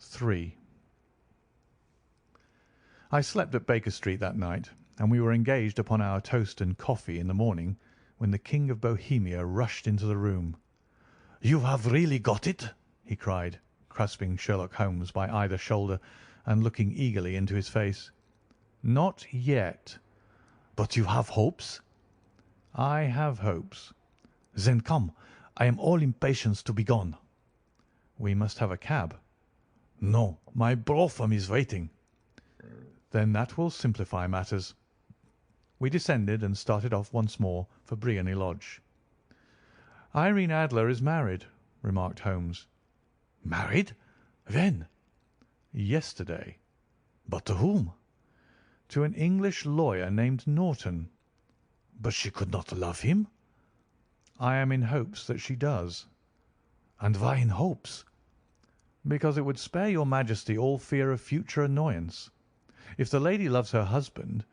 3. I slept at Baker Street that night, and we were engaged upon our toast and coffee in the morning when the King of Bohemia rushed into the room. "You have really got it?" he cried, grasping Sherlock Holmes by either shoulder and looking eagerly into his face. "Not yet." "But you have hopes?" "I have hopes." "Then come. I am all impatience to be gone." "We must have a cab." "No, my brougham is waiting." "Then that will simplify matters." We descended and started off once more for Briony Lodge. "Irene Adler is married," remarked Holmes. "Married? When?" "Yesterday." "But to whom?" "To an English lawyer named Norton." "But she could not love him?" "I am in hopes that she does." "And why in hopes?" "Because it would spare your Majesty all fear of future annoyance. If the lady loves her husband,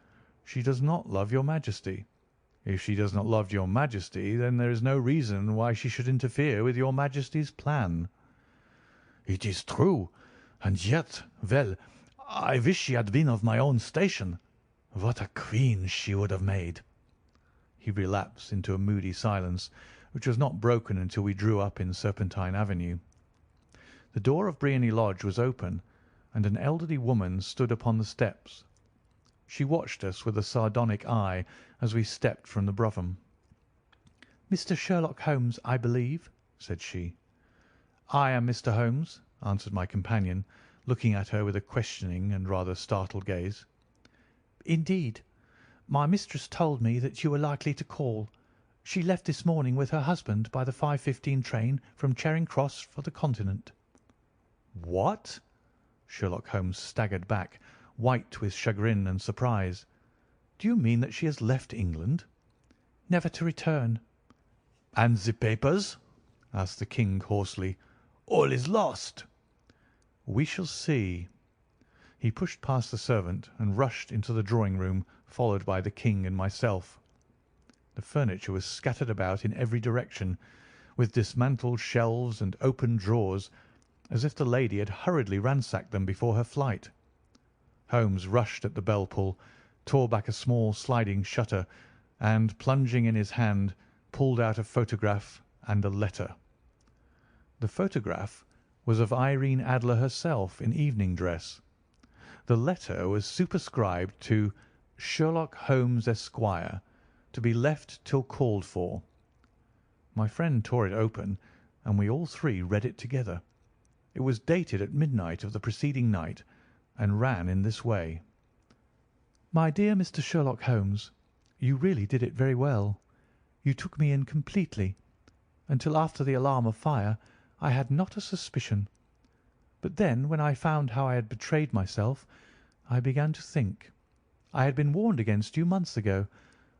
she does not love your Majesty. If she does not love your Majesty, then there is no reason why she should interfere with your Majesty's plan." "It is true. And yet, well, I wish she had been of my own station. What a queen she would have made!" He relapsed into a moody silence, which was not broken until we drew up in Serpentine Avenue. The door of Briony Lodge was open, and an elderly woman stood upon the steps. She watched us with a sardonic eye as we stepped from the brougham. "Mr. Sherlock Holmes, I believe," said she. "I am Mr. Holmes," answered my companion, looking at her with a questioning and rather startled gaze. "Indeed. My mistress told me that you were likely to call. She left this morning with her husband by the 5:15 train from Charing Cross for the Continent." "What?" Sherlock Holmes staggered back, white with chagrin and surprise. "Do you mean that she has left England?" "Never to return." "And the papers?" asked the King hoarsely. "All is lost." "We shall see." He pushed past the servant and rushed into the drawing-room, followed by the King and myself. The furniture was scattered about in every direction, with dismantled shelves and open drawers, as if the lady had hurriedly ransacked them before her flight. Holmes rushed at the bell-pull, tore back a small sliding shutter, and, plunging in his hand, pulled out a photograph and a letter. The photograph was of Irene Adler herself in evening dress. The letter was superscribed to Sherlock Holmes, Esquire, to be left till called for. My friend tore it open, and we all three read it together. It was dated at midnight of the preceding night, and ran in this way: "My dear Mr. Sherlock Holmes, you really did it very well. You took me in completely. Until after the alarm of fire I had not a suspicion. But then, when I found how I had betrayed myself, I began to think. I had been warned against you months ago.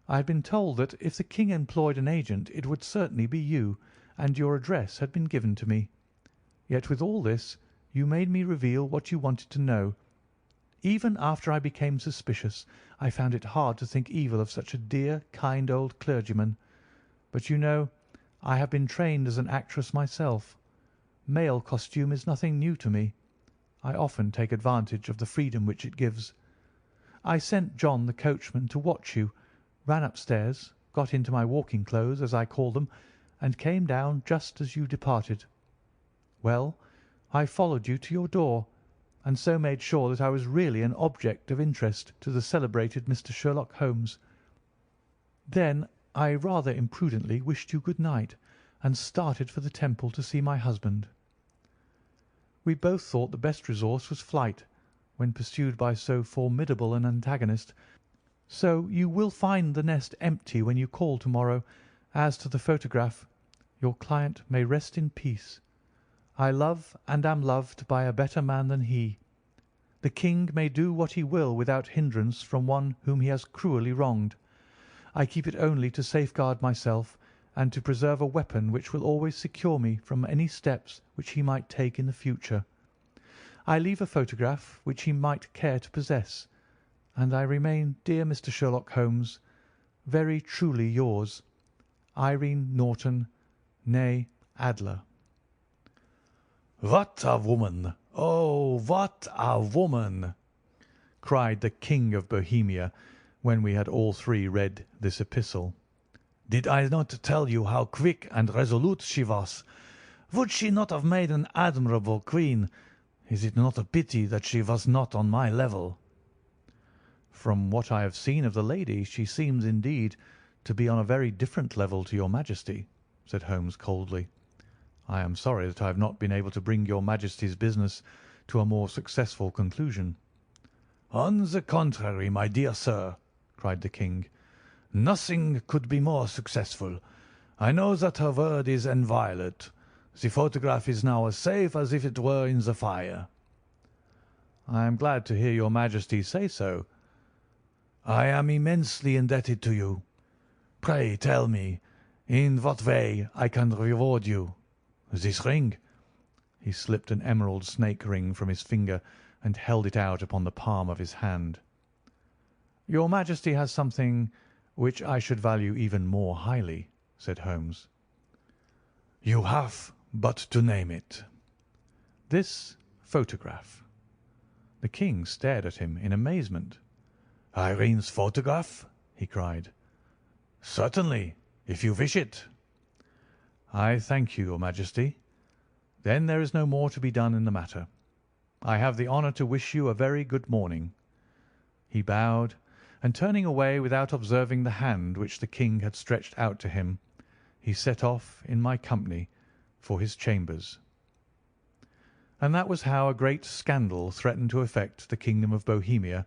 I had been told that if the King employed an agent it would certainly be you, and your address had been given to me. Yet with all this you made me reveal what you wanted to know. Even after I became suspicious, I found it hard to think evil of such a dear, kind old clergyman. But you know, I have been trained as an actress myself. Male costume is nothing new to me. I often take advantage of the freedom which it gives. I sent John, the coachman, to watch you, ran upstairs, got into my walking clothes, as I call them, and came down just as you departed. Well, I followed you to your door, and so made sure that I was really an object of interest to the celebrated Mr. Sherlock Holmes. Then I rather imprudently wished you good night, and started for the Temple to see my husband. We both thought the best resource was flight, when pursued by so formidable an antagonist. So you will find the nest empty when you call to-morrow. As to the photograph, your client may rest in peace. I love and am loved by a better man than he. The King may do what he will without hindrance from one whom he has cruelly wronged. I keep it only to safeguard myself, and to preserve a weapon which will always secure me from any steps which he might take in the future. I leave a photograph which he might care to possess, and I remain, dear Mr. Sherlock Holmes, very truly yours, Irene Norton, née Adler." "What a woman!" "Oh, what a woman!" cried the King of Bohemia, when we had all three read this epistle. "Did I not tell you how quick and resolute she was? Would she not have made an admirable queen? Is it not a pity that she was not on my level?" "From what I have seen of the lady, she seems, indeed, to be on a very different level to your Majesty," said Holmes coldly. "I am sorry that I have not been able to bring your Majesty's business to a more successful conclusion." "On the contrary, my dear sir," cried the King, "nothing could be more successful. I know that her word is inviolate. The photograph is now as safe as if it were in the fire." "I am glad to hear your Majesty say so." "I am immensely indebted to you. Pray tell me in what way I can reward you. This ring?" He slipped an emerald snake ring from his finger and held it out upon the palm of his hand. "Your Majesty has something which I should value even more highly," said Holmes. "You have but to name it." "This photograph." The King stared at him in amazement. "Irene's photograph?" he cried. "Certainly, if you wish it." "I thank you, your Majesty. Then there is no more to be done in the matter. I have the honour to wish you a very good morning." He bowed, and turning away without observing the hand which the King had stretched out to him, he set off in my company for his chambers. And that was how a great scandal threatened to affect the kingdom of Bohemia,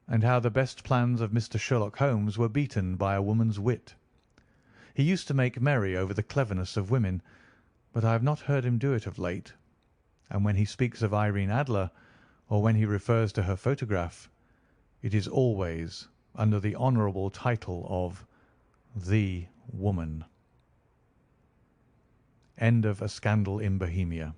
and how the best plans of Mr. Sherlock Holmes were beaten by a woman's wit. He used to make merry over the cleverness of women, but I have not heard him do it of late, and when he speaks of Irene Adler, or when he refers to her photograph, it is always under the honourable title of the woman. End of A Scandal in Bohemia.